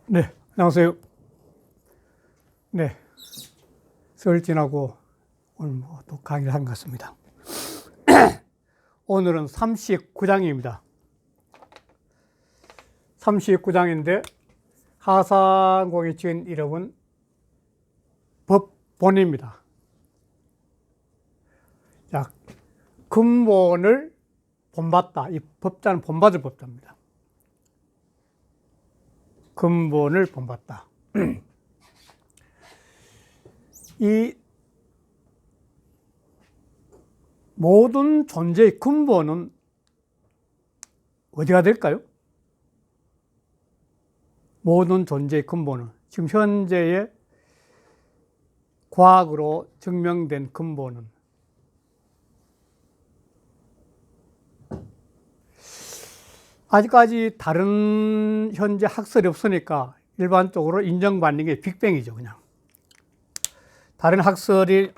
네, 안녕하세요. 네, 설 지나고 오늘 또 강의를 한 것 같습니다. 오늘은 39장입니다. 39장인데 하상공이 지은 이름은 법본입니다. 자, 근본을 본받다. 이 법자는 본받을 법자입니다. 근본을 본받다. 이 모든 존재의 근본은 어디가 될까요? 모든 존재의 근본은 지금 현재의 과학으로 증명된 근본은 아직까지 다른 현재 학설이 없으니까 일반적으로 인정받는 게 빅뱅이죠, 그냥. 다른 학설이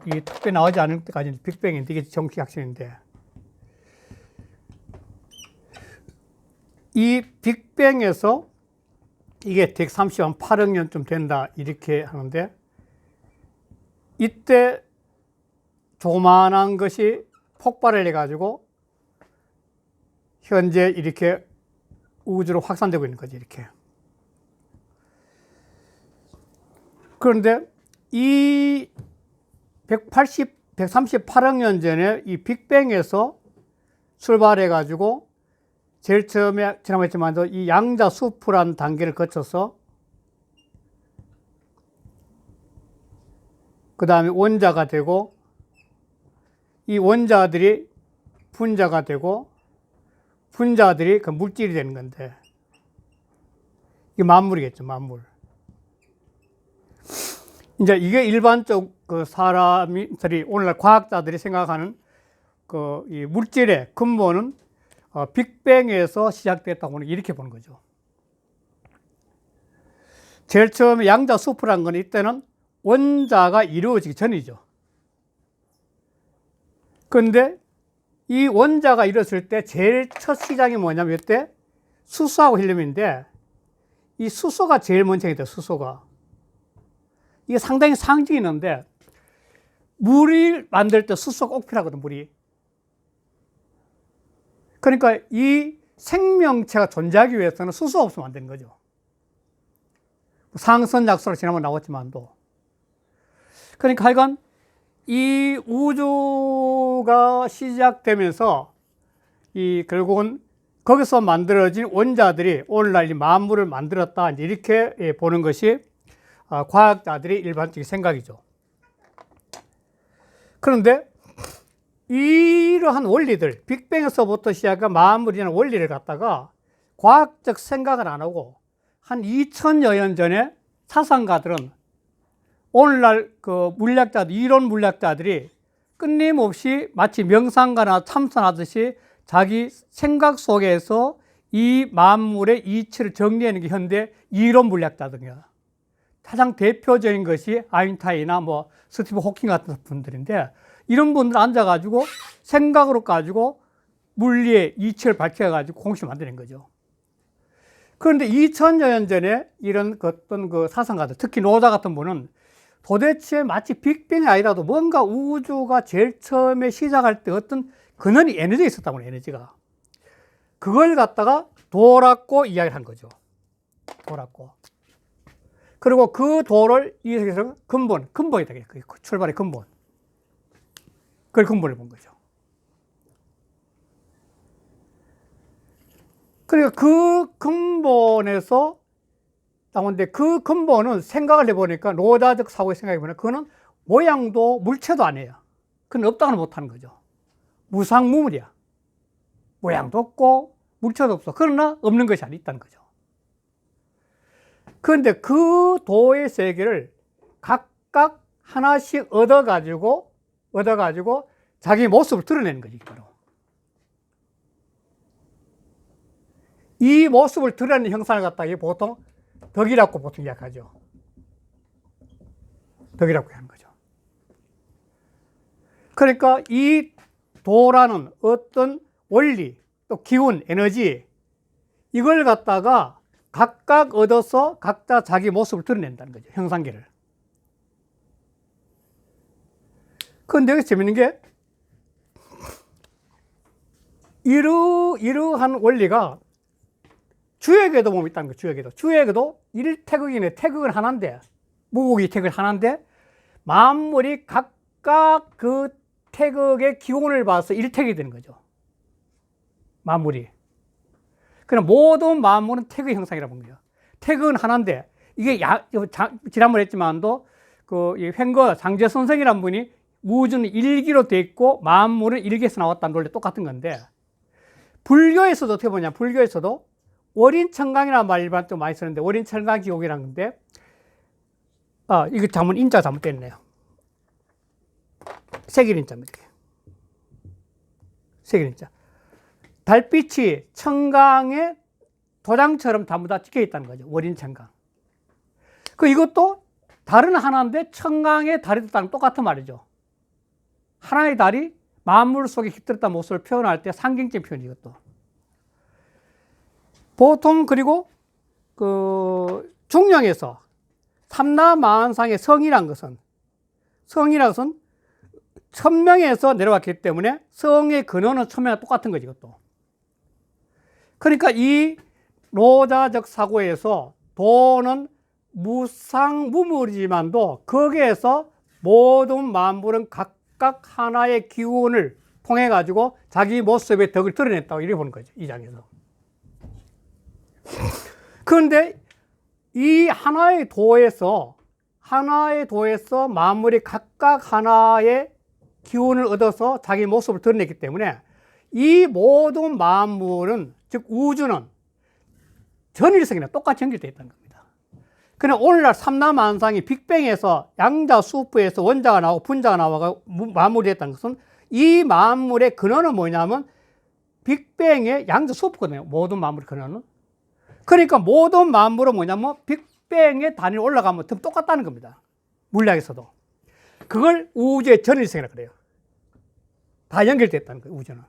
이 특별히 나오지 않을 때까지는 빅뱅인데, 이게 정식 학설인데. 이 빅뱅에서 이게 138억 년쯤 된다, 이렇게 하는데, 이때 조그만한 것이 폭발을 해가지고, 현재 이렇게 우주로 확산되고 있는 거지, 이렇게. 그런데 이 138억 년 전에 이 빅뱅에서 출발해가지고 제일 처음에 지난번에 했지만 이 양자수프라는 단계를 거쳐서 그 다음에 원자가 되고 이 원자들이 분자가 되고 분자들이 그 물질이 되는 건데 이게 만물이겠죠, 만물. 이제 이게 일반적 그 사람들이 오늘날 과학자들이 생각하는 그 이 물질의 근본은 빅뱅에서 시작됐다고 이렇게 보는 거죠. 제일 처음에 양자수프라는 건 이때는 원자가 이루어지기 전이죠. 그런데 이 원자가 이루어졌을 때 제일 첫 시작이 뭐냐면 이때 수소하고 헬륨인데 이 수소가 제일 먼저 생겼대요, 수소가. 이게 상당히 상징이 있는데 물을 만들 때 수소가 꼭 필요하거든, 물이. 그러니까 이 생명체가 존재하기 위해서는 수소가 없으면 안 되는 거죠. 상선약소로 지난번 나왔지만도. 그러니까 하여간 이 우주가 시작되면서 이 결국은 거기서 만들어진 원자들이 오늘날 이 만물을 만들었다, 이렇게 보는 것이 과학자들의 일반적인 생각이죠. 그런데 이러한 원리들, 빅뱅에서부터 시작한 만물이라는 원리를 갖다가 과학적 생각을 안 하고 한 2000여 년 전에 사상가들은 오늘날 그 물리학자들, 이론 물리학자들이 끊임없이 마치 명상가나 참선하듯이 자기 생각 속에서 이 만물의 이치를 정리하는 게 현대 이론 물리학자들이야. 가장 대표적인 것이 아인슈타인이나 스티븐 호킹 같은 분들인데 이런 분들 앉아가지고 생각으로 가지고 물리의 이치를 밝혀가지고 공식을 만드는 거죠. 그런데 2000여 년 전에 이런 어떤 그 사상가들, 특히 노자 같은 분은 도대체 마치 빅뱅이 아니라도 뭔가 우주가 제일 처음에 시작할 때 어떤 근원이 에너지가 있었다고 해요, 에너지가. 그걸 갖다가 도라고 이야기를 한 거죠. 도라고. 그리고 그 도를 이 세계에서 근본이다. 그 출발의 근본. 그걸 근본을 본 거죠. 그러니까 그 근본에서 나오는데 그 근본은 생각을 해보니까 노자적 사고의 생각해보니까 그거는 모양도 물체도 아니에요. 그건 없다고는 못하는 거죠. 무상무물이야. 모양도 없고 물체도 없어. 그러나 없는 것이 있다는 거죠. 그런데 그 도의 세계를 각각 하나씩 얻어가지고 자기 모습을 드러내는 거지, 바로. 이 모습을 드러내는 형상을 갖다가 보통 덕이라고 보통 이야기하죠. 덕이라고 하는 거죠. 그러니까 이 도라는 어떤 원리, 또 기운, 에너지, 이걸 갖다가 각각 얻어서 각자 자기 모습을 드러낸다는 거죠. 형상계를. 그런데 여기 재밌는 게 이러한 원리가 주역에도 보면 있다는 거예요. 주역에도. 주역에도 일태극이네. 태극은 하나인데, 무곡이 태극 하나인데, 만물이 각각 그 태극의 기운을 봐서 일태극이 되는 거죠. 만물이. 그럼 모든 만물은 태극 형상이라고 본 거예요. 태극은 하나인데, 이게 지난번에 했지만도, 이 횡거 장제선생이라는 분이 우주는 일기로 되어 있고, 만물은 일기에서 나왔다는 논리 똑같은 건데, 불교에서도 어떻게 보냐, 불교에서도 월인천강이라는 말 일반 또 많이 쓰는데, 월인천강기옥이라는 건데, 이거 인자 잘못됐네요. 세길인자입니다. 세길인자. 달빛이 천강에 도장처럼 전부 다 찍혀 있다는 거죠. 월인천강. 이것도 달은 하나인데 천강에 달이 있다는 똑같은 말이죠. 하나의 달이 만물 속에 깃들었다는 모습을 표현할 때 상징적인 표현이 이것도. 보통 그리고 중령에서 삼라만상의 성이란 것은 천명에서 내려왔기 때문에 성의 근원은 천명과 똑같은 거지, 이것도. 그러니까 이 노자적 사고에서 도는 무상무물이지만도 거기에서 모든 만물은 각각 하나의 기운을 통해 가지고 자기 모습의 덕을 드러냈다고 이렇게 보는 거죠, 이 장에서. 그런데 이 하나의 도에서 만물이 각각 하나의 기운을 얻어서 자기 모습을 드러냈기 때문에 이 모든 만물은, 즉 우주는 전일성이나 똑같이 연결되어 있다는 겁니다. 그러나 오늘날 삼라만상이 빅뱅에서 양자수프에서 원자가 나오고 분자가 나와서 만물이 됐다는 것은 이 만물의 근원은 뭐냐면 빅뱅의 양자수프거든요. 모든 만물의 근원은. 그러니까 모든 만물은 뭐냐면 빅뱅의 단위로 올라가면 똑같다는 겁니다. 물리학에서도. 그걸 우주의 전일성이라고 그래요. 다 연결됐다는 거예요, 우주는.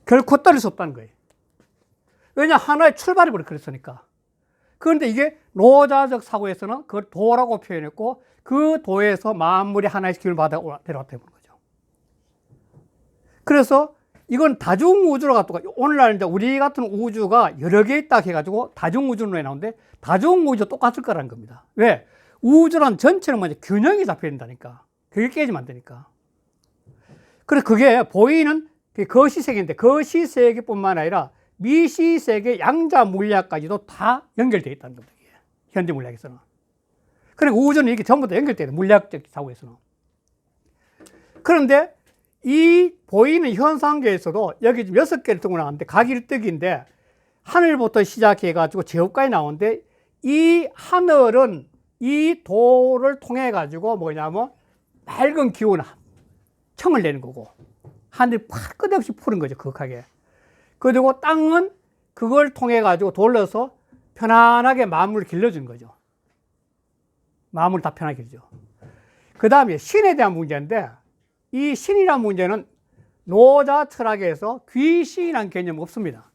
결코 떨어질 수 없다는 거예요. 왜냐, 하나의 출발이 그랬으니까. 그런데 이게 노자적 사고에서는 그걸 도라고 표현했고, 그 도에서 만물이 하나의 기운을 받아 내려왔다는 거죠. 그래서 이건 다중우주로가 똑같아요. 오늘날 이제 우리 같은 우주가 여러 개 있다 해가지고 다중우주론에 나오는데, 다중우주 똑같을 거라는 겁니다. 왜? 우주란 전체는 뭐냐, 균형이 잡혀야 된다니까. 그게 깨지면 안 되니까. 그래서 그게 보이는 거시세계인데, 거시세계뿐만 아니라 미시세계 양자 물리학까지도 다 연결되어 있다는 겁니다. 현대 물리학에서는. 그러니까 우주는 이렇게 전부 다 연결되어 있다, 물리학적 사고에서는. 그런데 이 보이는 현상계에서도 여기 지금 6개를 뜨고 나왔는데, 각일뜨기인데 하늘부터 시작해가지고 제업까지 나오는데, 이 하늘은 이 도를 통해 가지고 뭐냐면 맑은 기운, 청을 내는 거고, 하늘이 끝없이 푸른 거죠, 극하게. 그리고 땅은 그걸 통해 가지고 돌려서 편안하게 만물을 길러주는 거죠. 마음을 다 편하게 길죠. 그 다음에 신에 대한 문제인데, 이 신이라는 문제는 노자 철학에서 귀신이라는 개념이 없습니다.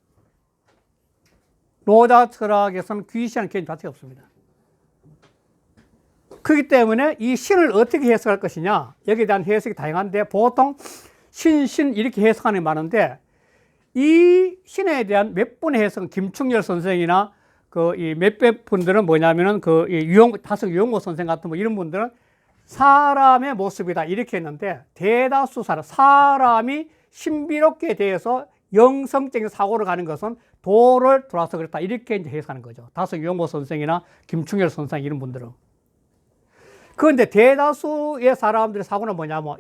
노자 철학에서는 귀신이라는 개념 자체가 없습니다. 그렇기 때문에 이 신을 어떻게 해석할 것이냐, 여기에 대한 해석이 다양한데, 보통 신 이렇게 해석하는 게 많은데, 이 신에 대한 몇 분의 해석은 김충렬 선생이나 이 몇백 분들은 뭐냐면은 다섯 유영모 선생 같은 이런 분들은 사람의 모습이다 이렇게 했는데, 대다수 사람이 신비롭게 대해서 영성적인 사고를 가는 것은 도를 돌아서 그렇다 이렇게 이제 해석하는 거죠. 다섯 유영모 선생이나 김충렬 선생 이런 분들은. 그런데 대다수의 사람들의 사고는 뭐냐면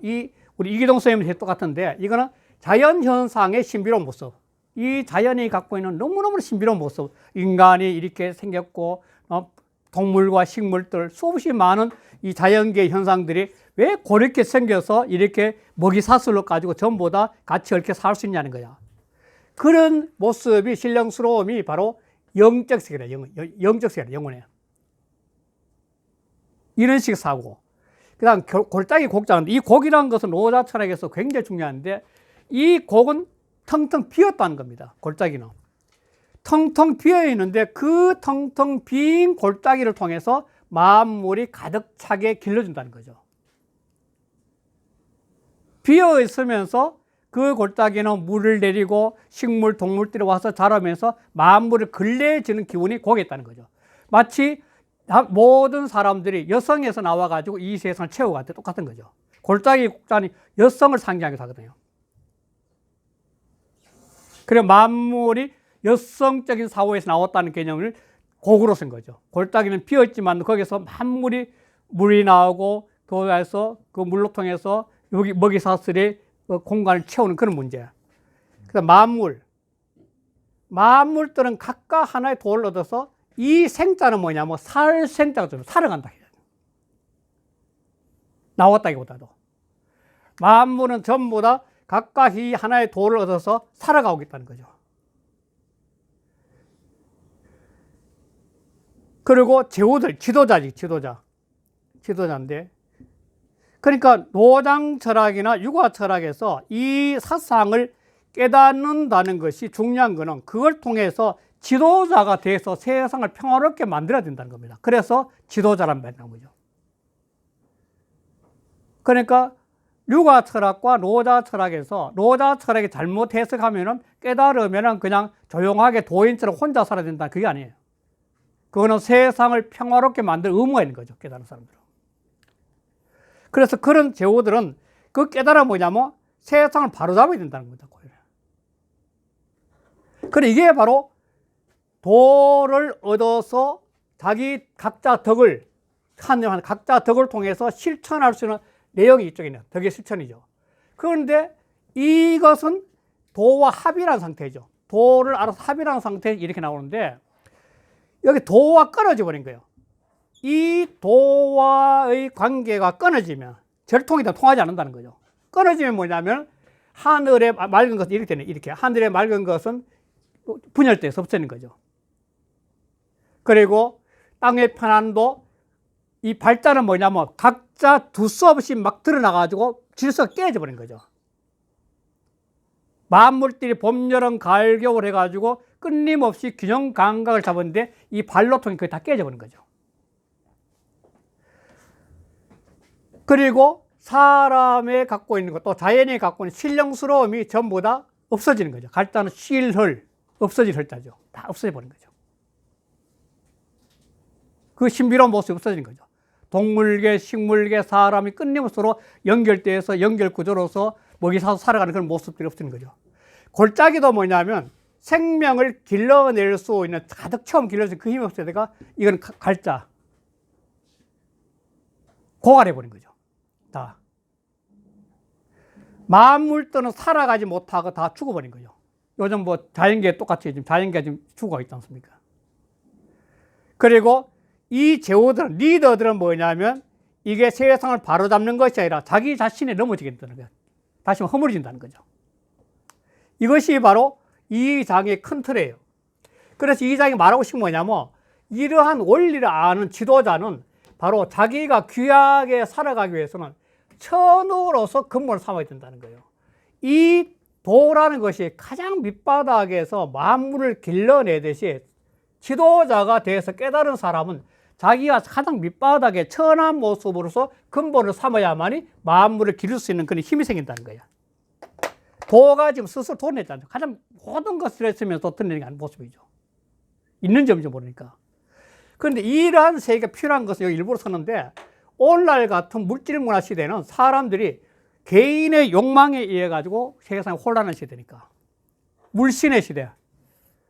우리 이기동 선생님이 똑같은데, 이거는 자연현상의 신비로운 모습. 이 자연이 갖고 있는 너무너무 신비로운 모습. 인간이 이렇게 생겼고, 동물과 식물들, 수없이 많은 이 자연계의 현상들이 왜 그렇게 생겨서 이렇게 먹이사슬로 가지고 전부 다 같이 이렇게 살 수 있냐는 거야. 그런 모습이, 신령스러움이 바로 영적 세계다, 영적 세계다, 영혼이에요. 이런 식의 사고. 그 다음 골짜기 곡자인데, 이 곡이라는 것은 노자 철학에서 굉장히 중요한데, 이 곡은 텅텅 비었다는 겁니다. 골짜기는 텅텅 비어 있는데 그 텅텅 빈 골짜기를 통해서 만물이 가득 차게 길러준다는 거죠. 비어 있으면서 그 골짜기는 물을 내리고 식물, 동물들이 와서 자라면서 만물을 걸레해지는 기운이 거기에 있다는 거죠. 마치 모든 사람들이 여성에서 나와가지고 이 세상을 채워갈 때 똑같은 거죠. 골짜기 국자는 여성을 상징하기도 하거든요. 그래서 만물이 여성적인 사고에서 나왔다는 개념을 곡으로 쓴 거죠. 골짜기는 비었지만 거기서 만물이 물이 나오고 거기에서 그 물로 통해서 여기 먹이사슬의 공간을 채우는 그런 문제야. 그래서 만물들은 각각 하나의 도를 얻어서 이 생자는 뭐냐면 살 생자가 좀 살아간다. 나왔다기보다도 만물은 전부 다 각각 이 하나의 도를 얻어서 살아가고 있다는 거죠. 그리고 제후들, 지도자인데, 그러니까 노장 철학이나 육아 철학에서 이 사상을 깨닫는다는 것이 중요한 거는 그걸 통해서 지도자가 돼서 세상을 평화롭게 만들어야 된다는 겁니다. 그래서 지도자란 말이 나온 거죠. 그러니까 육아 철학과 노자 철학에서 노자 철학이 잘못 해석하면은 깨달으면은 그냥 조용하게 도인처럼 혼자 살아야 된다. 그게 아니에요. 그거는 세상을 평화롭게 만들 의무가 있는 거죠. 깨달은 사람들은. 그래서 그런 제후들은 그 깨달아 뭐냐면 세상을 바로잡아야 된다는 겁니다. 그래 이게 바로 도를 얻어서 자기 각자 덕을 각자 덕을 통해서 실천할 수 있는 내용이 이쪽에 있는 덕의 실천이죠. 그런데 이것은 도와 합이라는 상태죠. 도를 알아서 합이라는 상태 이렇게 나오는데 여기 도와 끊어져 버린 거예요. 이 도와의 관계가 끊어지면 절통이 더 통하지 않는다는 거죠. 끊어지면 뭐냐면 하늘의 맑은 것은 이렇게 되네. 이렇게 하늘의 맑은 것은 분열돼서 없어지는 거죠. 그리고 땅의 편안도 이 발자는 뭐냐면 각자 두서 없이 막 드러나가지고 질서가 깨져 버린 거죠. 만물들이 봄, 여름, 가을, 겨울 해가지고 끊임없이 균형 감각을 잡았는데 이 발로 통해 그게 다 깨져 버린 거죠. 그리고 사람이 갖고 있는 것, 또 자연이 갖고 있는 신령스러움이 전부 다 없어지는 거죠. 갈자는 실헐, 없어질 헐자죠. 다 없어져 버린 거죠. 그 신비로운 모습이 없어지는 거죠. 동물계, 식물계, 사람이 끊임없이 서로 연결돼서 연결구조로서 먹이 사서 살아가는 그런 모습들이 없어지는 거죠. 골짜기도 뭐냐면 생명을 길러낼 수 있는 가득 처음 길러진 그 힘이 없어야 되가 이건 갈자. 고갈해버린 거죠. 다. 만물들은 살아가지 못하고 다 죽어버린 거죠. 요즘 뭐 자연계에 똑같이 지금 자연계가 지금 죽어가고 있지 않습니까? 그리고 이 제후들은, 리더들은 뭐냐면 이게 세상을 바로잡는 것이 아니라 자기 자신이 넘어지겠다는 거예요. 다시 허물어진다는 거죠. 이것이 바로 이 장의 큰 틀이에요. 그래서 이 장이 말하고 싶은 뭐냐면 이러한 원리를 아는 지도자는 바로 자기가 귀하게 살아가기 위해서는 천으로서 근본을 삼아야 된다는 거예요. 이 도라는 것이 가장 밑바닥에서 만물을 길러내듯이 지도자가 돼서 깨달은 사람은 자기가 가장 밑바닥에 천한 모습으로서 근본을 삼아야만이 만물을 기를 수 있는 그런 힘이 생긴다는 거예요. 도가 지금 스스로 도내잖아요. 가장 모든 것을 했으면서 드러내는 모습이죠. 있는 점인지 모르니까. 그런데 이러한 세계가 필요한 것을 여기 일부러 썼는데 오늘날 같은 물질 문화 시대는 사람들이 개인의 욕망에 의해 가지고 세상이 혼란한 시대니까. 물신의 시대.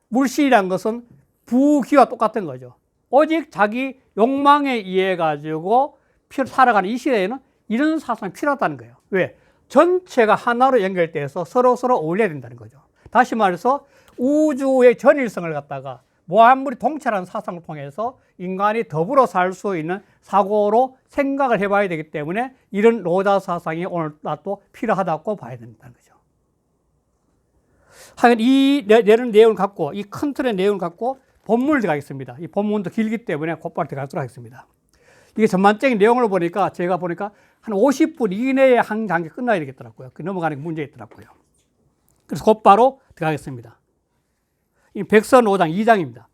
물신이란 것은 부귀와 똑같은 거죠. 오직 자기 욕망에 의해 가지고 살아가는 이 시대에는 이런 사상이 필요하다는 거예요. 왜? 전체가 하나로 연결돼서 서로 어울려야 된다는 거죠. 다시 말해서 우주의 전일성을 갖다가 만물이 동체라는 사상을 통해서 인간이 더불어 살 수 있는 사고로 생각을 해봐야 되기 때문에 이런 노자 사상이 오늘날 또 필요하다고 봐야 된다는 거죠. 하여간 이 내용을 갖고, 이 큰 틀의 내용을 갖고 본문을 들어가겠습니다. 이 본문도 길기 때문에 곧바로 들어가도록 하겠습니다. 이게 전반적인 내용을 보니까 제가 보니까 한 50분 이내에 한 장기 끝나야 되겠더라고요. 그 넘어가는 게 문제 있더라고요. 그래서 곧바로 들어가겠습니다. 이 백선오장 2장입니다.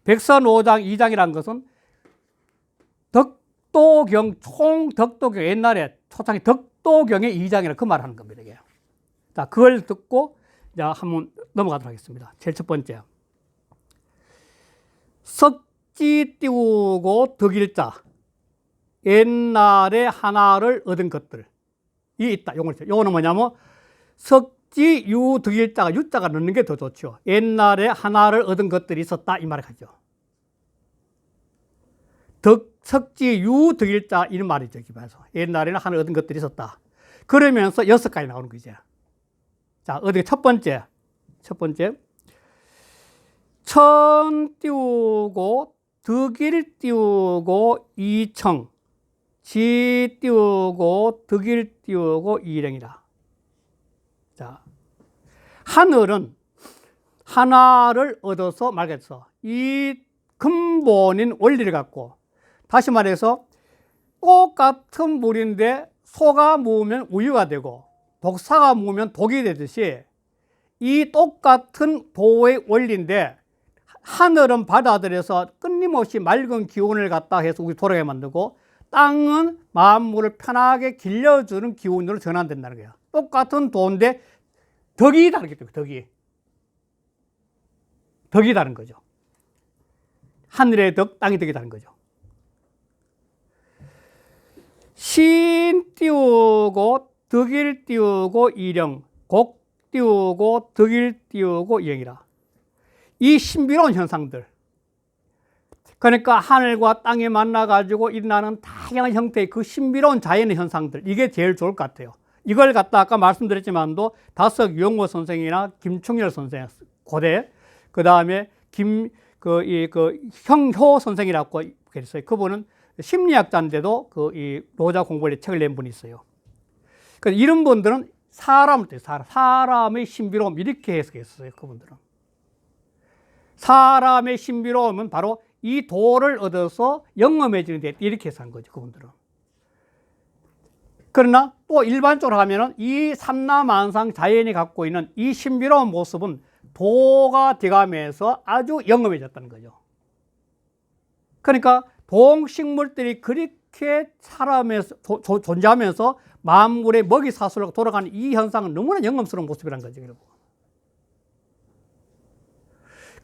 백선오장 2장이라는 것은 덕도경, 총덕도경, 옛날에 초창기 덕도경의 2장이라 그 말을 하는 겁니다. 이게. 자, 그걸 듣고 자, 한번 넘어가도록 하겠습니다. 제일 첫 번째. 석지 띄우고 덕일자. 옛날에 하나를 얻은 것들이 있다. 요거는 뭐냐면 석지 유 덕일자가 유자가 넣는 게 더 좋죠. 옛날에 하나를 얻은 것들이 있었다 이 말을 하죠. 석지 유 덕일자 이런 말이죠. 기본에서 옛날에는 하나 얻은 것들이 있었다. 그러면서 6가지 나오는 거죠. 자, 어디 첫 번째 천 띄우고 덕일 띄우고 이청 지 띄우고 덕일 띄우고 이령이라. 자, 하늘은 하나를 얻어서 말겠어. 이 근본인 원리를 갖고, 다시 말해서 똑같은 물인데 소가 묵으면 우유가 되고 독사가 묵으면 독이 되듯이 이 똑같은 도의 원리인데 하늘은 받아들여서 끊임없이 맑은 기운을 갖다 해서 우리 돌아가게 만들고 땅은 만물을 편하게 길려주는 기운으로 전환된다는 거예요. 똑같은 도인데 덕이 다르기 때문에 덕이 다른 거죠. 하늘의 덕, 땅의 덕이 다른 거죠. 신 띄우고 덕일 띄우고 이령, 곡 띄우고 덕일 띄우고 이령이라. 이 신비로운 현상들, 그러니까 하늘과 땅이 만나가지고 일어나는 다양한 형태의 그 신비로운 자연의 현상들, 이게 제일 좋을 것 같아요. 이걸 갖다 아까 말씀드렸지만도 다석 유영호 선생이나 김충렬 선생, 고대, 그 다음에 형효 선생이라고 계셨어요. 그분은 심리학자인데도 이 노자 공부의 책을 낸 분이 있어요. 그래서 이런 분들은 사람의 신비로움 이렇게 해석했어요. 그분들은 사람의 신비로움은 바로 이 도를 얻어서 영험해지는 데 이렇게 해석한 거죠. 그분들은. 그러나 또 일반적으로 하면은 이 삼라만상 자연이 갖고 있는 이 신비로운 모습은 도가 돼가면서 아주 영험해졌다는 거죠. 그러니까 동식물들이 그렇게 살아면서 존재하면서 만물의 먹이 사슬로 돌아가는 이 현상은 너무나 영험스러운 모습이라는 거죠.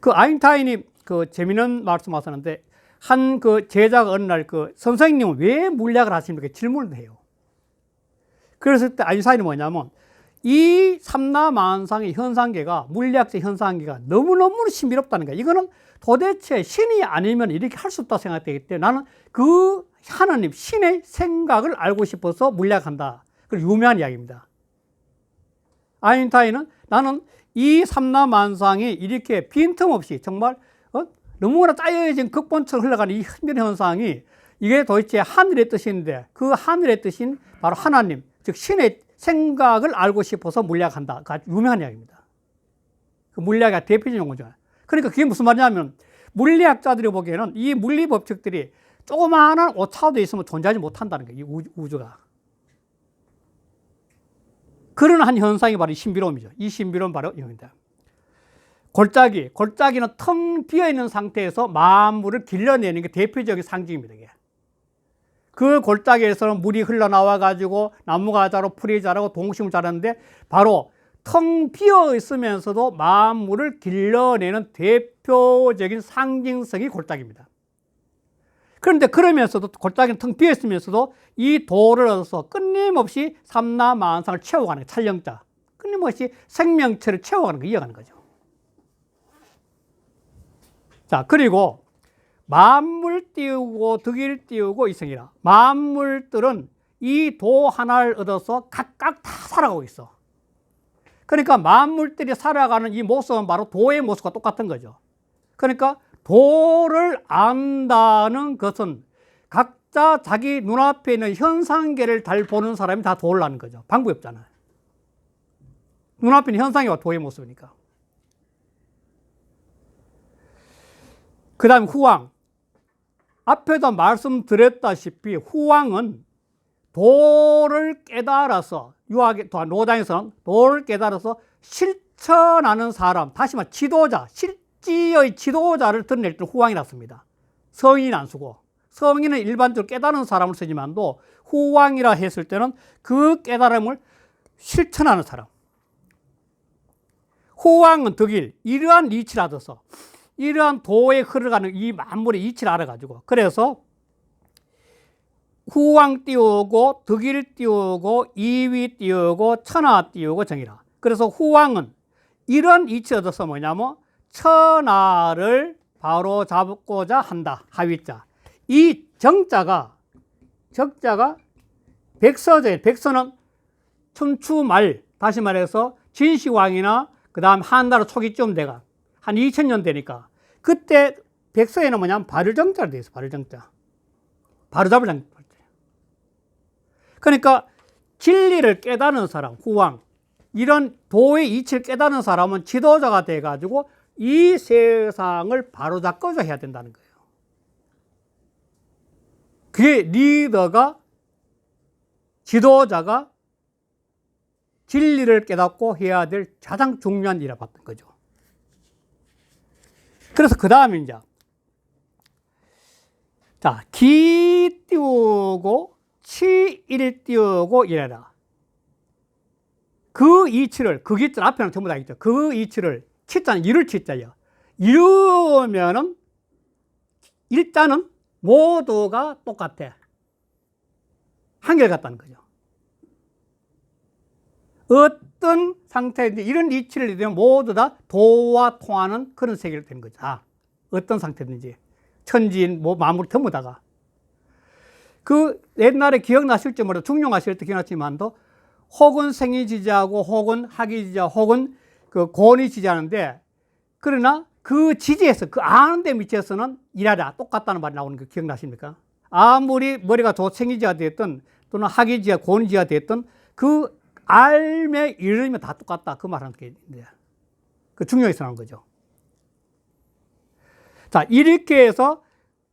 그 아인슈타인이 재미있는 말씀 하셨는데, 한 제자가 어느 날 선생님은 왜 물리학을 하십니까? 질문을 해요. 그랬을 때 아인슈타인이 뭐냐면, 이 삼라만상의 현상계가, 물리학적 현상계가 너무너무 신비롭다는 거야. 이거는 도대체 신이 아니면 이렇게 할 수 없다 생각되기 때문에 나는 그 하나님, 신의 생각을 알고 싶어서 물리학한다. 그 유명한 이야기입니다. 아인슈타인은 나는 이 삼라만상이 이렇게 빈틈없이 정말 너무나 짜여진 극본처럼 흘러가는 이 신비로운 현상이 이게 도대체 하늘의 뜻인데 그 하늘의 뜻인 바로 하나님, 즉 신의 생각을 알고 싶어서 물리학한다. 그 아주 유명한 이야기입니다. 그 물리학의 대표적인 용어죠. 그러니까 그게 무슨 말이냐면 물리학자들이 보기에는 이 물리 법칙들이 조그마한 오차도 있으면 존재하지 못한다는 거예요. 이 우주가. 그런 한 현상이 바로 이 신비로움이죠. 이 신비로움 바로 이겁니다. 골짜기는 텅 비어있는 상태에서 만물을 길러내는 게 대표적인 상징입니다. 이게. 그 골짜기에서는 물이 흘러나와가지고 나무가 자라고 풀이 자라고 동식물 자라는데 바로 텅 비어 있으면서도 만물을 길러내는 대표적인 상징성이 골짜기입니다. 그런데 그러면서도 골짜기는 텅 비어 있으면서도 이 도를 얻어서 끊임없이 삼라만상을 채워가는 거예요. 찰영자. 끊임없이 생명체를 채워가는 거, 이어가는 거죠. 자, 그리고 만물 띄우고 덕일 띄우고 이성이라. 만물들은 이 도 하나를 얻어서 각각 다 살아가고 있어. 그러니까 만물들이 살아가는 이 모습은 바로 도의 모습과 똑같은 거죠. 그러니까 도를 안다는 것은 각자 자기 눈앞에 있는 현상계를 잘 보는 사람이 다 도를 아는 거죠. 방법이 없잖아요. 눈앞에 있는 현상계가 도의 모습이니까. 그 다음에 후왕. 앞에도 말씀드렸다시피 후왕은 도를 깨달아서, 노장에서는 도를 깨달아서 실천하는 사람, 다시 말해 지도자, 실지의 지도자를 드러낼 때는 후왕이라 씁니다. 성인 안 쓰고, 성인은 일반적으로 깨달은 사람을 쓰지만도 후왕이라 했을 때는 그 깨달음을 실천하는 사람. 후왕은 덕일, 이러한 이치를 알아서, 이러한 도에 흘러가는 이 만물의 이치를 알아가지고, 그래서 후왕 띄우고 덕일 띄우고 이위 띄우고 천하 띄우고 정이라. 그래서 후왕은 이런 이치를 얻어서 뭐냐면 천하를 바로 잡고자 한다. 하위자. 이 정자가 백서제. 백서는 춘추 말, 다시 말해서 진시황이나 그 다음 한나라 초기쯤 돼가 한 2000년 되니까 그때 백서에는 뭐냐면 발을정자로 되어 있어. 발을정자. 바로잡을 정. 그러니까 진리를 깨닫는 사람, 후왕, 이런 도의 이치를 깨닫는 사람은 지도자가 돼가지고 이 세상을 바로잡고자 해야 된다는 거예요. 그게 리더가, 지도자가 진리를 깨닫고 해야 될 가장 중요한 일이라 봤던 거죠. 그래서 그 다음에 이제 자, 기 띄우고 치일 띄우고 이래라. 그 이치를, 그 기자 앞에는 전부 다 있죠. 그 이치를 치자는 이룰 치자예요. 이루면은 일자는 모두가 똑같아. 한결같다는 거죠. 어떤 상태인지 이런 이치를 이루면 모두 다 도와 통하는 그런 세계가 되는 거죠. 아, 어떤 상태든지 천지인 뭐 만물 전부 다가. 그 옛날에 기억나실지 모르겠어요. 중용하실 때 기억났지만도 혹은 생이지지하고 혹은 학이지지 혹은 그 권이지지하는데, 그러나 그 지지에서 그 아는 데 미쳐서는 일하라 똑같다는 말이 나오는 거 기억나십니까? 아무리 머리가 생이지가 됐든 또는 학이지가 권이지가 됐든 그 알매 이르면 다 똑같다 그 말하는 게 그 중용에서 나온 거죠. 자, 이렇게 해서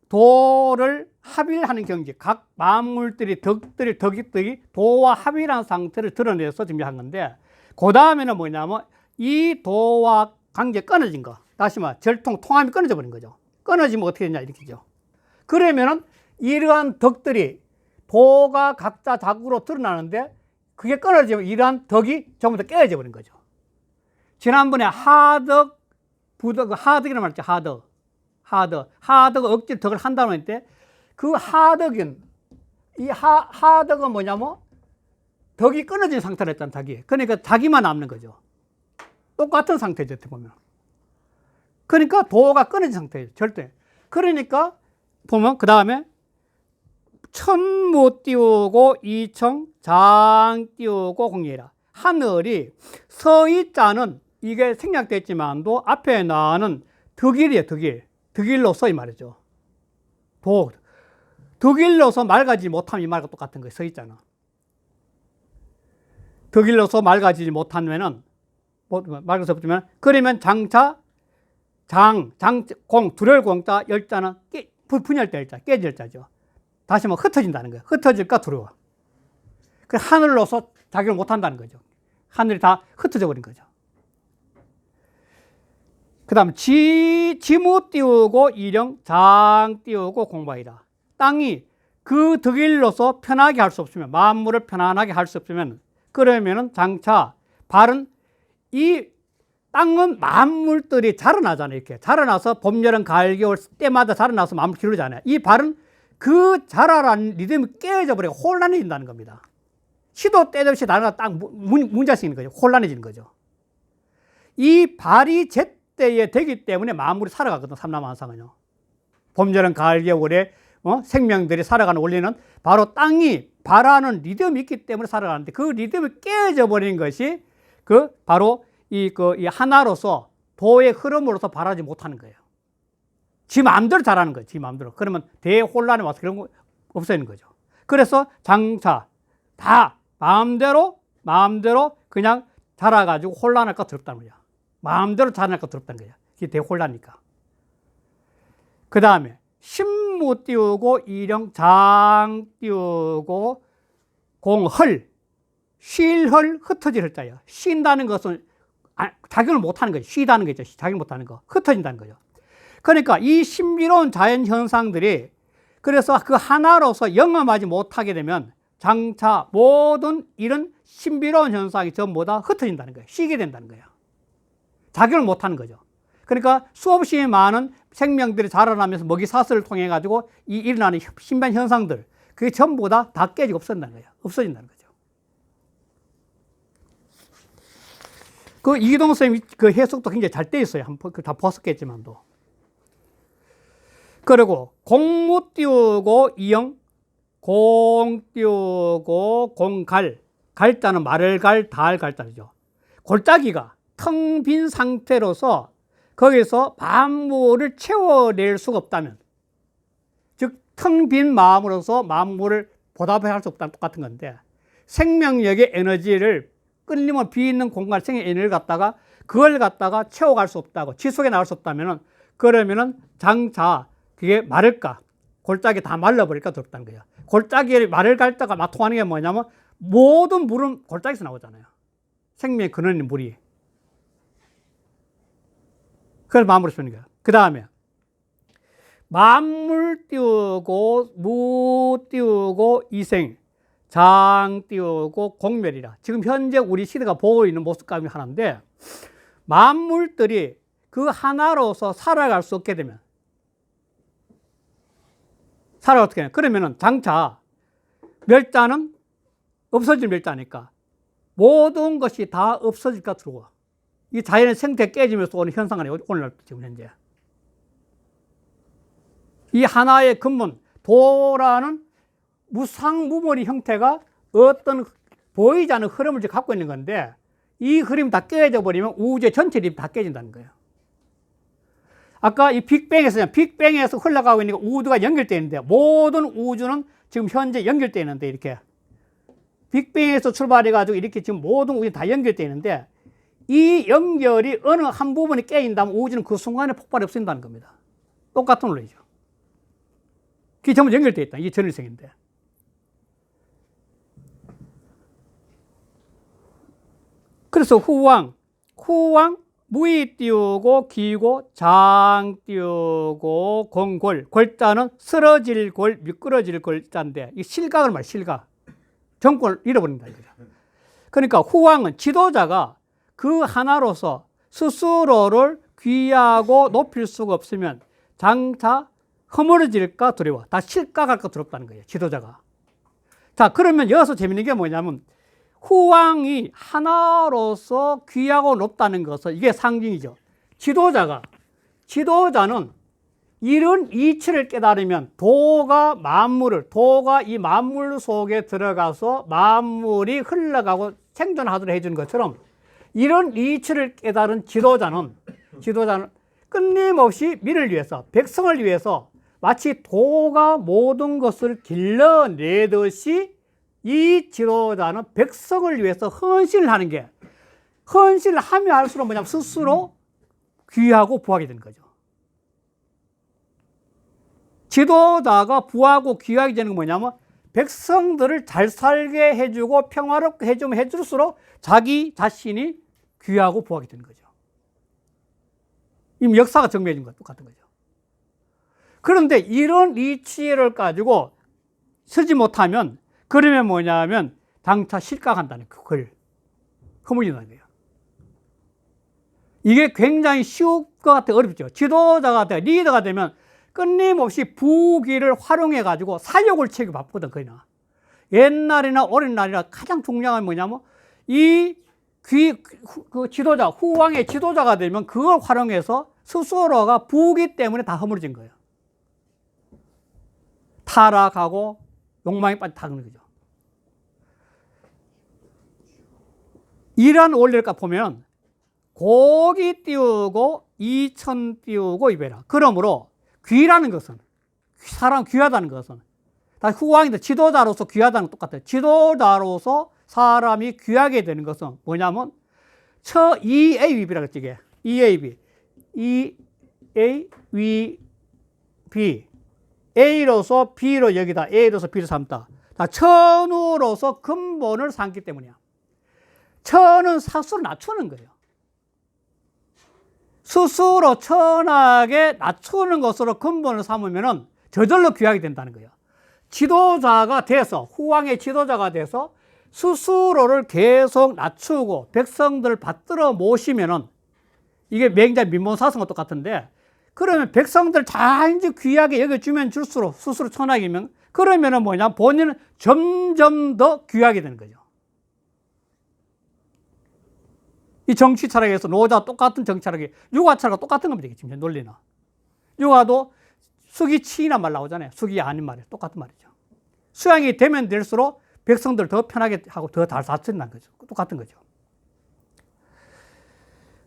도를 합일하는 경지, 각 만물들이 덕이 도와 합일한 상태를 드러내서 준비한 건데, 그 다음에는 뭐냐면 이 도와 관계 끊어진 거, 다시 말해 통함이 끊어져 버린 거죠. 끊어지면 어떻게 되냐 이렇게죠. 그러면은 이러한 덕들이 도가 각자 자국으로 드러나는데 그게 끊어지면 이러한 덕이 전부 다 깨어져 버린 거죠. 지난번에 하덕, 부덕, 하덕이라고 말했죠. 하덕 억지로 덕을 한다고 했는데 그 하덕은, 이 하덕은 뭐냐면 덕이 끊어진 상태로 했잖아, 자기. 그러니까 자기만 남는 거죠. 똑같은 상태죠, 어떻게 보면. 그러니까 도가 끊어진 상태예요, 절대. 그러니까 보면 그 다음에 천무 띄우고 이청, 장 띄우고 공예라. 하늘이 서이자는 이게 생략됐지만도 앞에 나는 덕일이에요, 덕일. 덕일로서 이 말이죠. 덕일로서 맑아지지 못하면 이 말과 똑같은 거예요. 서 있잖아. 덕일로서 맑아지지 못하면은, 맑아서 없으면, 그러면 장차, 공, 두려울공자, 열자는 분열될 열자, 깨질 열자죠. 다시 뭐 흩어진다는 거예요. 흩어질까 두려워. 그 하늘로서 자기를 못한다는 거죠. 하늘이 다 흩어져 버린 거죠. 그 다음 지무 띄우고 일영, 장 띄우고 공바이다. 땅이 그 덕일로서 편하게 할 수 없으면, 만물을 편안하게 할 수 없으면, 그러면은 장차 발은, 이 땅은 만물들이 자라나잖아요. 이렇게 자라나서 봄, 여름, 가을, 겨울 때마다 자라나서 만물 기르잖아요. 이 발은 그 자라라는 리듬이 깨어져 버리고 혼란해진다는 겁니다. 시도 때없이 나라가 딱 문제가 생기는 거죠. 혼란해지는 거죠. 이 발이 제때에 되기 때문에 만물이 살아가거든, 삼라만상은요. 봄, 여름, 가을, 겨울에 생명들이 살아가는 원리는 바로 땅이 발하는 리듬이 있기 때문에 살아가는데, 그 리듬이 깨어져 버린 것이 바로 이 하나로서 도의 흐름으로서 발하지 못하는 거예요. 지 마음대로 자라는 거예요. 지 마음대로. 그러면 대혼란에 와서 그런 거 없어지는 거죠. 그래서 장차 다 마음대로 그냥 자라가지고 혼란할까 두렵다는 거야. 마음대로 자라날까 두렵다는 거야. 그게 대혼란이니까. 그 다음에 신무 띄우고 일영, 장 띄우고 공헐, 쉴헐, 흩어질 헐자예요. 쉰다는 것은 작용을 못하는 거죠. 쉬다는 거죠. 작용 못하는 거. 흩어진다는 거죠. 그러니까 이 신비로운 자연 현상들이 그래서 그 하나로서 영험하지 못하게 되면 장차 모든 이런 신비로운 현상이 전부 다 흩어진다는 거예요. 쉬게 된다는 거예요. 작용을 못하는 거죠. 그러니까 수없이 많은 생명들이 자라나면서 먹이사슬을 통해 가지고 일어나는 신비한 현상들, 그게 전부 다 깨지고 없어진다는 거예요. 없어진다는 거죠. 그 이기동 선생님 그 해석도 굉장히 잘 돼 있어요. 한번 다 보았겠지만도. 그리고 공무 띄우고 이영, 공 띄우고 공갈, 갈자는 말을 달 갈자죠. 골짜기가 텅 빈 상태로서 거기서 만물을 채워낼 수가 없다면, 즉 텅 빈 마음으로서 만물을 보답할 수 없다는 똑같은 건데, 생명력의 에너지를 끊임없이 비있는 공간 생의 에너지를 갖다가 그걸 갖다가 채워갈 수 없다고, 지속해 나갈 수 없다면은, 그러면은 장차 그게 마를까, 골짜기 다 말라버릴까 두렵다는 거예요. 골짜기에 말을 갈다가 막 통하는 게 뭐냐면 모든 물은 골짜기에서 나오잖아요. 생명의 근원인 물이. 그걸 마음으로 쓰는 거예요. 그 다음에 만물 띄우고 무 띄우고 이생, 장 띄우고 공멸이라. 지금 현재 우리 시대가 보고 있는 모습 가운데 하나인데, 만물들이 그 하나로서 살아갈 수 없게 되면, 어떻게 해요? 그러면은 장차 멸자는 없어질 멸자니까 모든 것이 다 없어질까 들어와. 이 자연의 생태 깨지면서 오는 현상이 오늘 지금 현재. 이 하나의 근본, 도라는 무상무물의 형태가 어떤 보이지 않는 흐름을 갖고 있는 건데, 이 흐름이 다 깨져 버리면 우주의 전체 흐름이 다 깨진다는 거예요. 아까 이 빅뱅에서 흘러가고 있는 우주가 연결되어 있는데, 모든 우주는 지금 현재 연결되어 있는데, 이렇게 빅뱅에서 출발해가지고 이렇게 지금 모든 우주가 다 연결되어 있는데, 이 연결이 어느 한 부분이 깨진다면 우주는 그 순간에 폭발이 없어진다는 겁니다. 똑같은 논리죠. 그게 전부 연결되어 있다. 이게 전일생인데. 그래서 후왕 무이 띄우고 기고, 장 띄우고 공골, 골자는 쓰러질 골, 미끄러질 골자인데, 이 실각을 말이야. 실각. 정골 잃어버린다 이거죠. 그러니까 후왕은 지도자가 그 하나로서 스스로를 귀하고 높일 수가 없으면 장차 허물어질까 두려워. 다 실각할까 두렵다는 거예요. 지도자가. 자, 그러면 여기서 재밌는 게 뭐냐면, 후왕이 하나로서 귀하고 높다는 것은 이게 상징이죠. 지도자는 이런 이치를 깨달으면 도가 이 만물 속에 들어가서 만물이 흘러가고 생존하도록 해주는 것처럼, 이런 이치를 깨달은 지도자는 끊임없이 민을 위해서, 백성을 위해서 마치 도가 모든 것을 길러내듯이 이 지도자는 백성을 위해서 헌신을 하는 게, 헌신을 하면 할수록 뭐냐면 스스로 귀하고 부하게 되는 거죠. 지도자가 부하고 귀하게 되는 건 뭐냐면, 백성들을 잘 살게 해주고 평화롭게 해주면 해줄수록 자기 자신이 귀하고 부하게 되는 거죠. 이미 역사가 증명해 준 것 똑같은 거죠. 그런데 이런 이치를 가지고 쓰지 못하면, 그러면 뭐냐면 장차 실각한다는 그걸 허물린다는 거예요. 이게 굉장히 쉬울 것 같아 어렵죠. 지도자가 돼, 리더가 되면 끊임없이 부귀를 활용해 가지고 사역을 채우기 바쁘거든. 거기나 옛날이나 오랜날이나 가장 중요한 건 뭐냐면, 그 지도자, 후왕의 지도자가 되면 그걸 활용해서 스스로가 부귀 때문에 다 허물어진 거예요. 타락하고 욕망에 빠져 거죠. 이러한 원리를 보면 고기 띄우고 이천 띄우고 이베라. 그러므로 귀라는 것은, 사람 귀하다는 것은, 다 후왕인데 지도자로서 귀하다는 것 똑같아요. 지도자로서 사람이 귀하게 되는 것은 뭐냐면 EAVB라고 했지. 이게 EAV, EAVB, A로서 B로 여기다, A로서 B로 삼다. 천으로서 근본을 삼기 때문이야. 천은 스스로 낮추는 거예요. 스스로 천하게 낮추는 것으로 근본을 삼으면은 저절로 귀하게 된다는 거예요. 지도자가 돼서, 후왕의 지도자가 돼서 스스로를 계속 낮추고 백성들을 받들어 모시면은, 이게 맹자 민본사성과 똑같은데, 그러면 백성들 자인지 귀하게 여겨주면 줄수록 스스로 천하이면, 그러면은 뭐냐, 본인은 점점 더 귀하게 되는 거죠. 이 정치 철학에서 노자 똑같은 정치 철학이, 유가 철학과 똑같은 겁니다. 지금 논리는. 유가도 숙이 치이란 말 나오잖아요. 숙이 아닌 말이에요. 똑같은 말이죠. 수양이 되면 될수록 백성들 더 편하게 하고 더 잘 다친다는 거죠. 똑같은 거죠.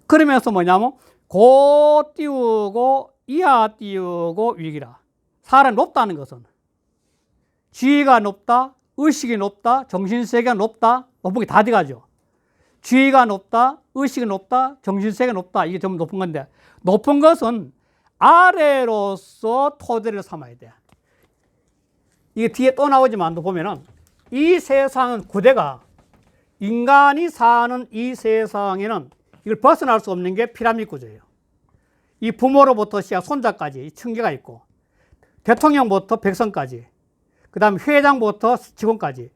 그러면서 뭐냐면, 고 띄우고 이하 띄우고 위기라. 사람이 높다는 것은 지위가 높다, 의식이 높다, 정신세계가 높다, 높은 게 다 돼가죠. 지위가 높다, 의식이 높다, 정신세계가 높다. 이게 좀 높은 건데, 높은 것은 아래로서 토대를 삼아야 돼. 이게 뒤에 또 나오지만 보면은, 이 세상은 구대가, 인간이 사는 이 세상에는 이걸 벗어날 수 없는 게 피라미드 구조예요. 이 부모로부터 시작 손자까지 이 층계가 있고, 대통령부터 백성까지, 그 다음에 회장부터 직원까지,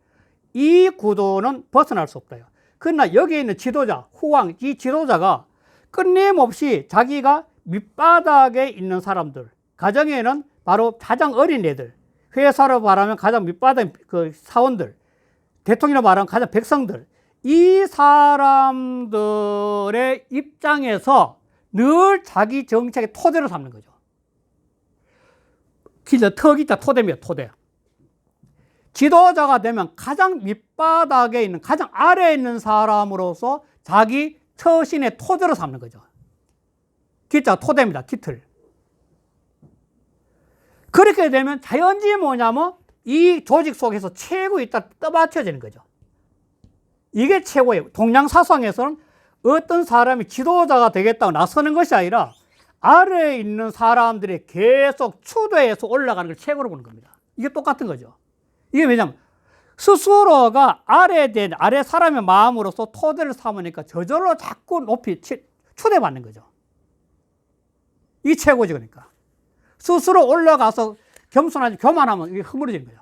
이 구도는 벗어날 수 없다요. 그러나 여기에 있는 지도자, 후왕, 이 지도자가 끊임없이 자기가 밑바닥에 있는 사람들, 가정에는 바로 가장 어린 애들, 회사로 말하면 가장 밑바닥 그 사원들, 대통령으로 말하면 가장 백성들, 이 사람들의 입장에서 늘 자기 정책의 토대로 삼는 거죠. 진짜 턱이자 토대입니다. 토대. 지도자가 되면 가장 밑바닥에 있는, 가장 아래에 있는 사람으로서 자기 처신의 토대로 삼는 거죠. 기자가 토대입니다. 기틀. 그렇게 되면 자연지 뭐냐면 이 조직 속에서 최고 있다 떠받쳐지는 거죠. 이게 최고예요. 동양사상에서는 어떤 사람이 지도자가 되겠다고 나서는 것이 아니라 아래에 있는 사람들이 계속 추대해서 올라가는 걸 최고로 보는 겁니다. 이게 똑같은 거죠. 이게 왜냐면 스스로가 아래 사람의 마음으로서 토대를 삼으니까 저절로 자꾸 높이 추대받는 거죠. 이게 최고지. 그러니까 스스로 올라가서 겸손하지 교만하면 이게 흐물어지는 거예요.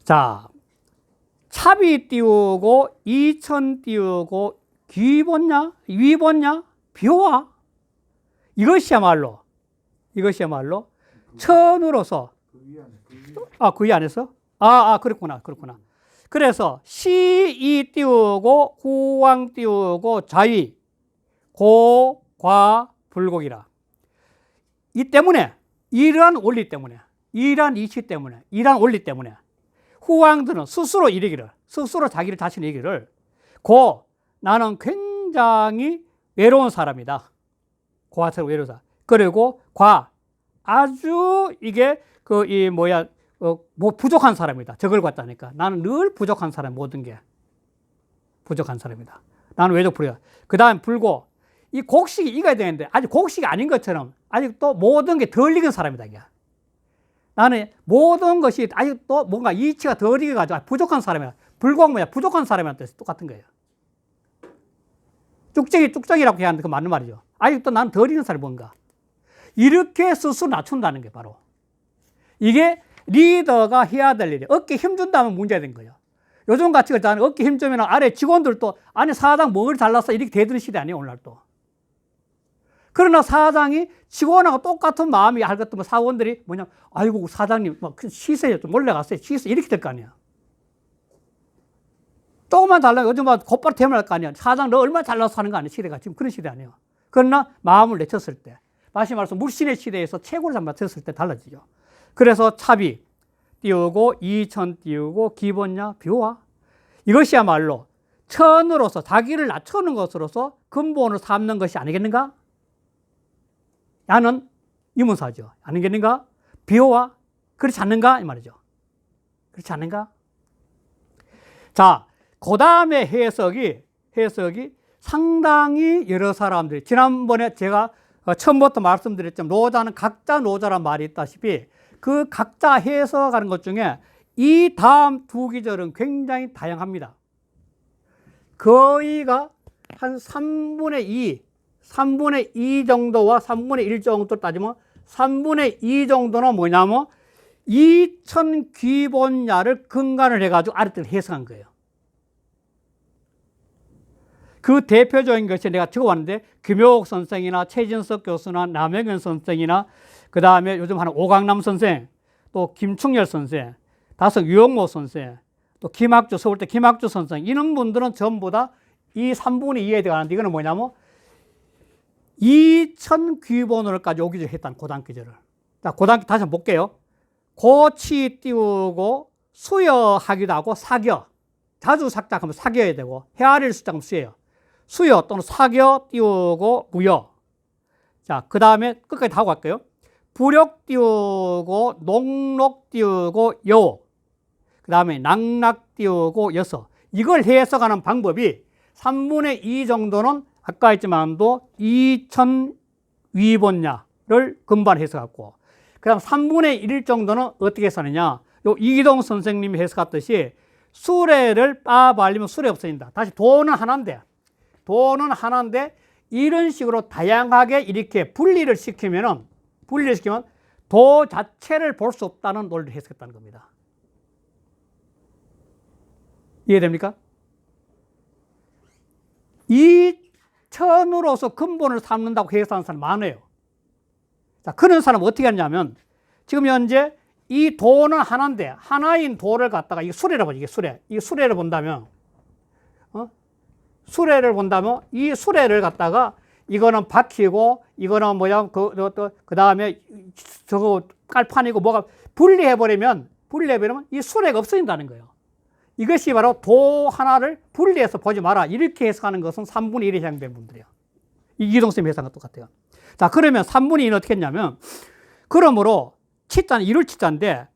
자, 차비 띄우고 이천 띄우고 귀본냐 위본냐 비호와, 이것이야말로 천으로서, 그 위 안에서 그렇구나. 그래서 시이 띄우고 후왕 띄우고 자위 고 과 불곡이라. 이 때문에, 이러한 원리 때문에, 이러한 이치 때문에, 이러한 원리 때문에 후왕들은 스스로 이르기를, 스스로 자기를 자신 이르기를, 나는 굉장히 외로운 사람이다. 고아처럼 외로운 사람. 그리고 아주 이게 부족한 사람이다. 저걸 갖다니까. 나는 늘 부족한 사람, 모든 게 부족한 사람이다. 나는 외적 불이야. 그 다음 불고, 이 곡식이 익어야 되는데 아직 곡식이 아닌 것처럼 아직도 모든 게 덜 익은 사람이다. 이게. 나는 모든 것이 아직도 뭔가 이치가 덜 익어가지고 부족한 사람이야. 불곡 부족한 사람이란 뜻이 똑같은 거예요. 쭉정이라고 해야 하는데 그 맞는 말이죠. 아직도 나는 덜 익은 사람이 뭔가. 이렇게 스스로 낮춘다는 게 바로 이게 리더가 해야 될 일이에요. 어깨 힘준다면 문제가 된 거예요. 요즘 같이 그렇잖아요. 어깨 힘주면 아래 직원들도 아니 사장 뭘 잘났어 이렇게 대드는 시대 아니에요. 오늘날도. 그러나 사장이 직원하고 똑같은 마음이 할 것 같으면 사원들이 아이고 사장님 시세에 좀 올라갔어요. 시세 이렇게 될 거 아니야. 조금만 달라면 요즘 곧바로 대면할 거 아니야. 사장 너 얼마나 잘나서 하는 거 아니야. 시대가 지금 그런 시대 아니에요. 그러나 마음을 내쳤을 때, 다시 말해서 물신의 시대에서 최고를 잡았을 때 달라지죠. 그래서 차비 띄우고 이천 띄우고 기본냐 비호와, 이것이야말로 천으로서 자기를 낮추는 것으로서 근본을 삼는 것이 아니겠는가? 야는 이문사죠. 아니겠는가? 비호와 그렇지 않는가? 이 말이죠. 그렇지 않는가? 자, 그 다음에 해석이 상당히 여러 사람들이, 지난번에 제가 처음부터 말씀드렸지만 노자는 각자 노자란 말이 있다시피 그 각자 해석하는 것 중에 이 다음 두 기절은 굉장히 다양합니다. 거의가 한 3분의 2 정도와 3분의 1 정도 따지면 3분의 2 정도는 뭐냐면 2000 기본야를 근간을 해가지고 아랫뜰을 해석한 거예요. 그 대표적인 것이 내가 적어왔는데 김효옥 선생이나 최진석 교수나 남영현 선생이나 그 다음에 요즘 하는 오강남 선생, 또 김충렬 선생, 다섯 유영모 선생, 또 김학주, 서울대 김학주 선생, 이런 분들은 전부 다 이 3분의 2에 들어가는데 이거는 뭐냐면 2000 기본으로까지 오기 전에 했다는 고단기절을. 자, 고단기 다시 한번 볼게요. 고치 띄우고 수여하기도 하고 사겨. 자주 삭작하면 사겨야 되고 헤아릴 숫자하면 수예요. 수여 또는 사겨 띄우고 무여. 자, 그 다음에 끝까지 다 하고 갈게요. 부력 띄우고 농록 띄우고 여. 그 다음에 낙락 띄우고 여서. 이걸 해석하는 방법이 3분의 2 정도는 아까 했지만도 2000 위본야를 근반 해석하고, 그 다음 3분의 1 정도는 어떻게 해석하느냐. 요 이기동 선생님이 해석했듯이 수레를 빠발리면 수레 없어진다. 다시 돈은 하나인데 이런 식으로 다양하게 이렇게 분리를 시키면 도 자체를 볼 수 없다는 논리를 해석했다는 겁니다. 이해됩니까? 2000으로서 근본을 삼는다고 해석하는 사람 많아요. 자, 그런 사람은 어떻게 하냐면 지금 현재 이 도는 하나인데 하나인 도를 갖다가 이게 수레라고 하죠. 이게 수레. 이 수레를 본다면 이 수레를 갖다가 이거는 바퀴고 이거는 뭐야 그 다음에 저거 깔판이고 뭐가 분리해버리면 이 수레가 없어진다는 거예요. 이것이 바로 도 하나를 분리해서 보지 마라. 이렇게 해석하는 것은 3분의 1에 해당되는 분들이에요. 이기동 선생님 해석한 것 똑같아요. 자, 그러면 3분의 2는 어떻게 했냐면, 그러므로 치자는 이룰 치자인데,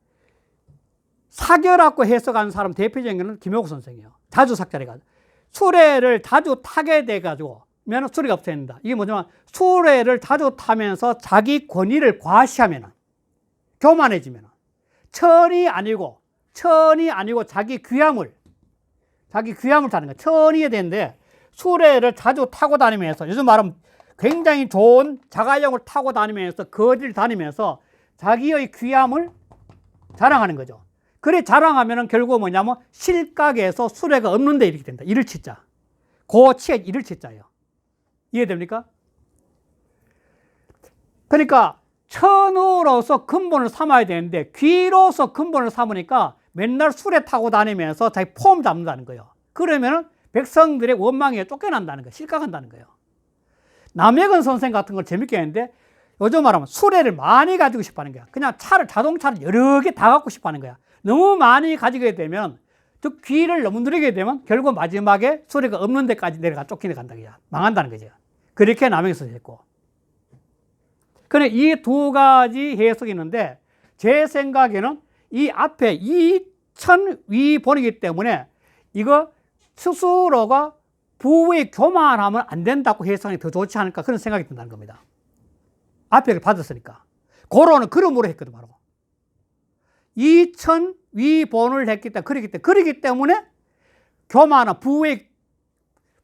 사결하고 해석하는 사람 대표적인 거는 김효국 선생이에요. 자주 삭제를 해가지고. 수레를 자주 타게 돼가지고, 면 수레가 없어진다. 이게 뭐냐면, 수레를 자주 타면서 자기 권위를 과시하면, 교만해지면, 천이 아니고 자기 귀함을 타는 거야. 천이어야 되는데 수레를 자주 타고 다니면서, 요즘 말하면 굉장히 좋은 자가용을 타고 다니면서 거리를 다니면서 자기의 귀함을 자랑하는 거죠. 그래 자랑하면은 결국 뭐냐면 실각에서 수레가 없는데 이렇게 된다. 이를 치자. 고치에 이를 치자예요. 이해됩니까? 그러니까 천으로서 근본을 삼아야 되는데 귀로서 근본을 삼으니까 맨날 수레 타고 다니면서 자기 폼 잡는다는 거예요. 그러면은 백성들의 원망에 쫓겨난다는 거예요. 실각한다는 거예요. 남해근 선생 같은 걸 재밌게 했는데 요즘 말하면 수레를 많이 가지고 싶어 하는 거야. 그냥 자동차를 여러 개 다 갖고 싶어 하는 거야. 너무 많이 가지게 되면, 즉 귀를 너무 누리게 되면 결국 마지막에 수레가 없는 데까지 내려가 쫓겨간다. 망한다는 거죠. 그렇게 남해근 선생이 했고. 그런데 이 두 가지 해석이 있는데 제 생각에는 이 앞에 2000 위본이기 때문에 이거 스스로가 부의 교만하면 안 된다고 해석하는 게 더 좋지 않을까 그런 생각이 든다는 겁니다. 앞에를 받았으니까. 고로는 그름으로 했거든 바로. 2000 위본을 했기 때문에 그러기 때문에 교만은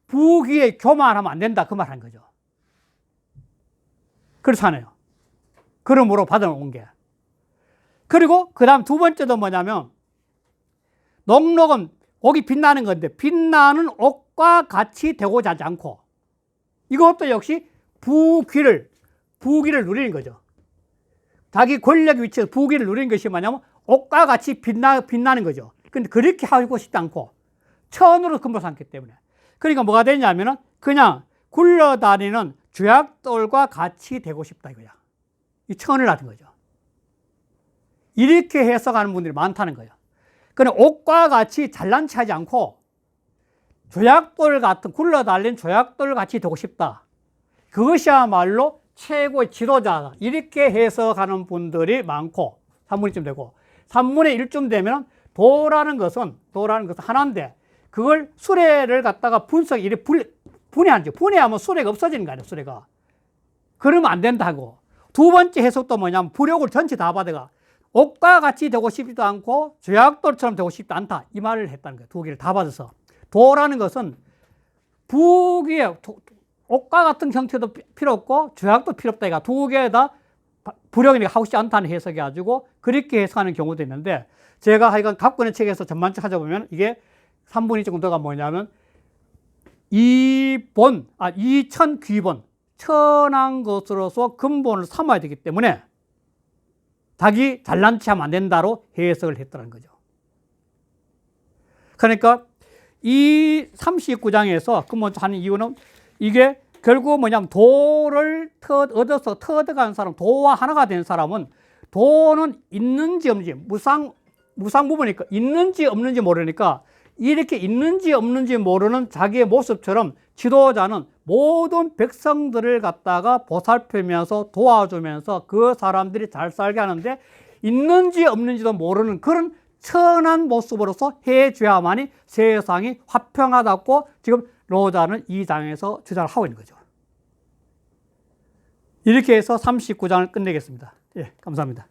부귀에 교만하면 안 된다 그 말 한 거죠. 그렇잖아요. 그러므로 받아온 게. 그리고 그 다음 두 번째도 뭐냐면 녹록은 옥이 빛나는 건데 빛나는 옥과 같이 되고자 하지 않고, 이것도 역시 부귀를 누리는 거죠. 자기 권력 위치에서 부귀를 누리는 것이 뭐냐면 옥과 같이 빛나는 거죠. 근데 그렇게 하고 싶지 않고 천으로 근본 삼기 때문에. 그러니까 뭐가 되냐면은 그냥 굴러다니는 주약돌과 같이 되고 싶다 이거야. 이 천을 놔둔 거죠. 이렇게 해석하는 분들이 많다는 거예요. 그냥 옥과 같이 잘난 체하지 않고 조약돌 같은 굴러다니는 조약돌 같이 되고 싶다. 그것이야말로 최고의 지도자다. 이렇게 해석하는 분들이 많고 3분의 1쯤 되고 3분의 1쯤 되면 도라는 것은 하나인데 그걸 수레를 갖다가 분해하죠. 분해하면 수레가 없어지는 거 아니에요. 수레가. 그러면 안 된다고. 두 번째 해석도 뭐냐면 부력을 전체 다 받아가 옥과 같이 되고 싶지도 않고 조약돌처럼 되고 싶지 않다. 이 말을 했다는 거예요. 두 개를 다 받아서. 도라는 것은 북의 옷과 같은 형태도 필요 없고 조약도 필요 없다. 이가 두 개 다 불용이니까 하고 싶지 않다는 해석이 가지고 그렇게 해석하는 경우도 있는데, 제가 하여간 각권의 책에서 전반적 찾아보면 이게 3분의 2 정도가 뭐냐면 이천 귀본, 천한 것으로서 근본을 삼아야 되기 때문에 자기 잘난 체 하면 안 된다로 해석을 했다는 거죠. 그러니까 이 39장에서 근본 하는 이유는 이게 결국 뭐냐면 도를 얻어서 터득한 사람, 도와 하나가 된 사람은 도는 있는지 없는지, 무상 부분이니까 있는지 없는지 모르니까, 이렇게 있는지 없는지 모르는 자기의 모습처럼 지도자는 모든 백성들을 갖다가 보살피면서 도와주면서 그 사람들이 잘 살게 하는데, 있는지 없는지도 모르는 그런 천한 모습으로서 해줘야만이 세상이 화평하다고 지금 로자는 이 장에서 주장을 하고 있는 거죠. 이렇게 해서 39장을 끝내겠습니다. 예, 감사합니다.